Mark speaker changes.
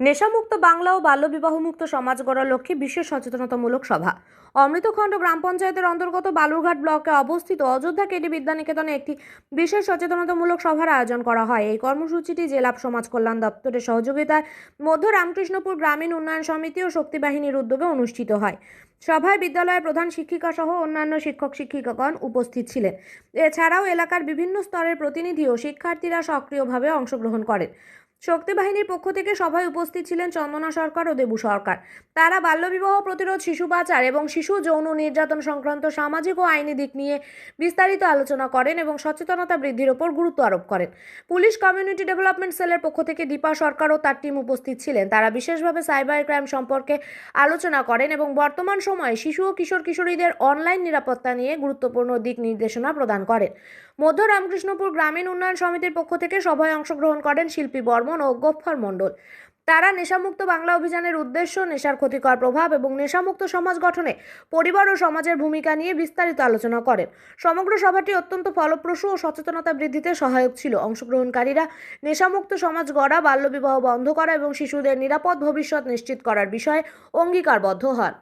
Speaker 1: নেশামুক্ত বাংলা ও বাল্যবিবাহমুক্ত সমাজ গড়ার লক্ষ্যে বিশেষ সচেতনতামূলক সভা। অমৃতখণ্ড গ্রাম পঞ্চায়েতের অন্তর্গত বালুরঘাট ব্লকে অবস্থিত অযোধ্যা কেডি বিদ্যানিকেতনে একটি বিশেষ সচেতনতামূলক সভার আয়োজন করা হয়। এই কর্মসূচিটি জেলা সমাজ কল্যাণ দপ্তরের সহযোগিতায় মধ্য রামকৃষ্ণপুর গ্রামীণ উন্নয়ন সমিতি ও শক্তি বাহিনীর উদ্যোগে অনুষ্ঠিত হয়। সভায় বিদ্যালয়ের প্রধান শিক্ষিকা সহ অন্যান্য শিক্ষক শিক্ষিকাগণ উপস্থিত ছিলেন। এছাড়াও এলাকার বিভিন্ন স্তরের প্রতিনিধি ও শিক্ষার্থীরা সক্রিয়ভাবে অংশগ্রহণ করেন। শক্তি বাহিনীর পক্ষ থেকে সভায় উপস্থিত ছিলেন চন্দনা সরকার ও দেবু সরকার। তারা বাল্যবিবাহ প্রতিরোধ, শিশু পাচার এবং শিশু যৌন নির্যাতন সংক্রান্ত সামাজিক ও আইনি দিক নিয়ে বিস্তারিত আলোচনা করেন এবং সচেতনতা বৃদ্ধির ওপর গুরুত্ব আরোপ করেন। পুলিশ কমিউনিটি ডেভেলপমেন্ট সেলের পক্ষ থেকে দীপা সরকার ও তার টিম উপস্থিত ছিলেন। তারা বিশেষভাবে সাইবার ক্রাইম সম্পর্কে আলোচনা করেন এবং বর্তমান সময়ে শিশু ও কিশোর কিশোরীদের অনলাইন নিরাপত্তা নিয়ে গুরুত্বপূর্ণ দিক নির্দেশনা প্রদান করেন। মধ্য রামকৃষ্ণপুর গ্রামীণ উন্নয়ন সমিতির পক্ষ থেকে সভায় অংশগ্রহণ করেন শিল্পী বর্মন ও গফফর মণ্ডল। তারা নেশামুক্ত বাংলা অভিযানের উদ্দেশ্য, নেশার ক্ষতিকর প্রভাব এবং নেশামুক্ত সমাজ গঠনে পরিবার ও সমাজের ভূমিকা নিয়ে বিস্তারিত আলোচনা করেন। সমগ্র সভাটি অত্যন্ত ফলপ্রসূ ও সচেতনতা বৃদ্ধিতে সহায়ক ছিল। অংশগ্রহণকারীরা নেশামুক্ত সমাজ গড়া, বাল্যবিবাহ বন্ধ করা এবং শিশুদের নিরাপদ ভবিষ্যৎ নিশ্চিত করার বিষয়ে অঙ্গীকারবদ্ধ হন।